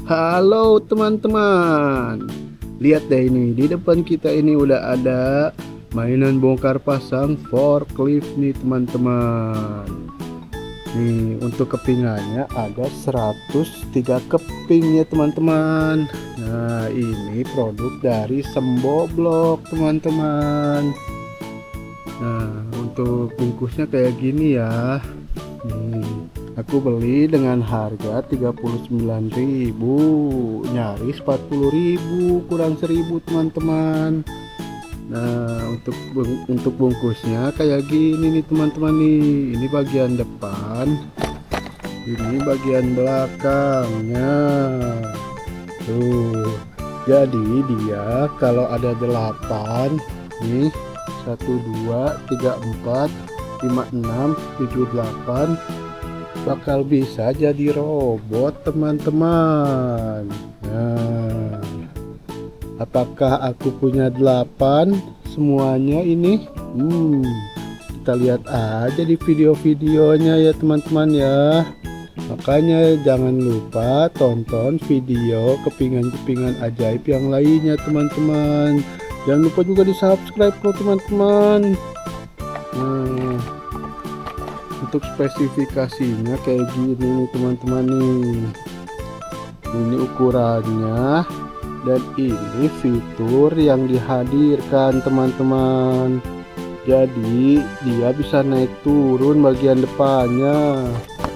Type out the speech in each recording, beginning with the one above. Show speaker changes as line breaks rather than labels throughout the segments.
Halo teman-teman, lihat deh ini di depan kita ini udah ada mainan bongkar pasang forklift nih teman-teman. Nih untuk kepingannya ada 103 keping ya teman-teman. Nah ini produk dari Semboblok teman-teman. Nah untuk bungkusnya kayak gini ya. Nih, aku beli dengan harga 39.000, nyaris 40.000, kurang 1.000 teman-teman. Nah untuk bungkusnya kayak gini nih teman-teman nih. Ini bagian depan, ini bagian belakangnya tuh. Jadi dia kalau ada 8 nih, 1 2 3 4 5 6 7 8 bakal bisa jadi robot teman-teman. Nah, apakah aku punya 8 semuanya ini? Kita lihat aja di video-videonya ya teman-teman ya. Makanya jangan lupa tonton video kepingan-kepingan ajaib yang lainnya teman-teman. Jangan lupa juga di subscribe kok teman-teman. Nah, untuk spesifikasinya kayak gini nih teman-teman nih. Ini ukurannya dan ini fitur yang dihadirkan teman-teman. Jadi dia bisa naik turun bagian depannya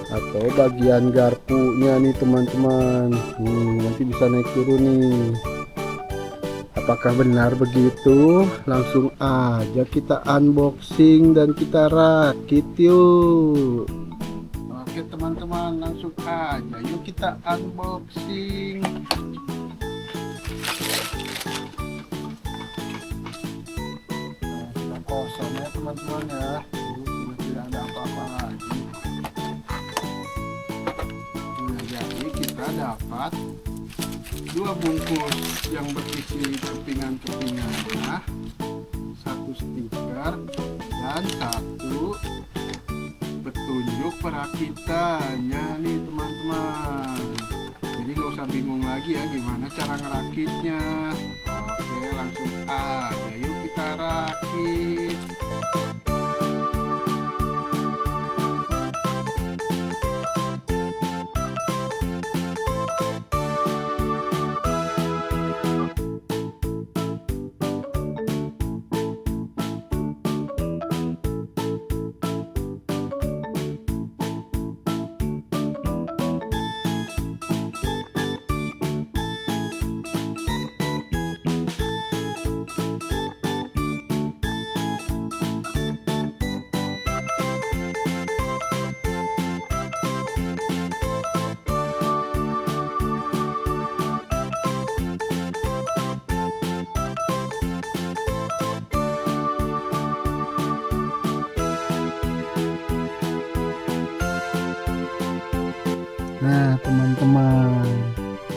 atau bagian garpunya nih teman-teman. Nanti bisa naik turun nih. Apakah benar begitu? Langsung aja kita unboxing dan kita rakit yuk. Oke teman-teman, langsung aja yuk kita unboxing. Nah, sudah kosong ya teman-teman ya. Sudah tidak ada apa-apa lagi. Nah, jadi kita dapat 2 bungkus yang berisi kepingan-kepingannya, 1 stiker dan 1 petunjuk perakitannya nih teman-teman. Jadi nggak usah bingung lagi ya gimana cara ngerakitnya. Oke, langsung aja yuk kita rakit. Nah teman-teman,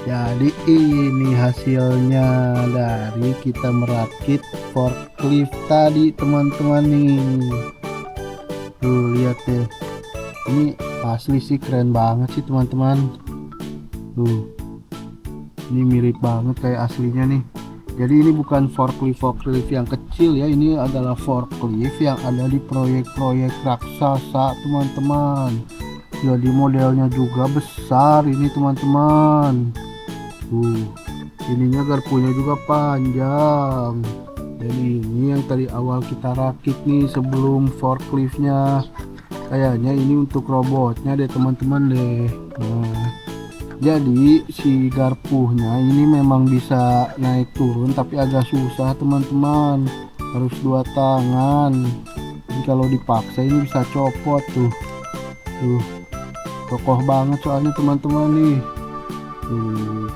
jadi ini hasilnya dari kita merakit forklift tadi teman-teman nih. Tuh lihat deh, ini asli sih keren banget sih teman-teman. Tuh, ini mirip banget kayak aslinya nih. Jadi ini bukan forklift yang kecil ya, ini adalah forklift yang ada di proyek-proyek raksasa teman-teman. Jadi modelnya juga besar ini teman-teman. Ininya garpunya juga panjang. Dan ini yang tadi awal kita rakit nih sebelum forkliftnya. Kayaknya ini untuk robotnya deh teman-teman deh. Nah, jadi si garpunya ini memang bisa naik turun tapi agak susah teman-teman. Harus 2 tangan. Jadi kalau dipaksa ini bisa copot tuh. Kokoh banget soalnya teman-teman nih.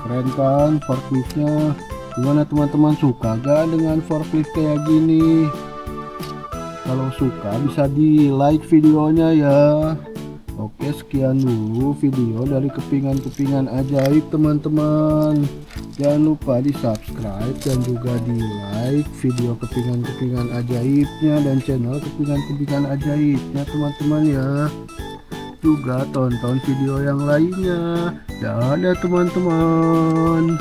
Keren kan forkliftnya. Gimana teman-teman, suka gak dengan forklift kayak gini? Kalau suka bisa di like videonya ya. Oke, sekian dulu video dari kepingan-kepingan ajaib teman-teman. Jangan lupa di subscribe dan juga di like video kepingan-kepingan ajaibnya dan channel kepingan-kepingan ajaibnya teman-teman ya. juga tonton video yang lainnya. Dadah teman-teman.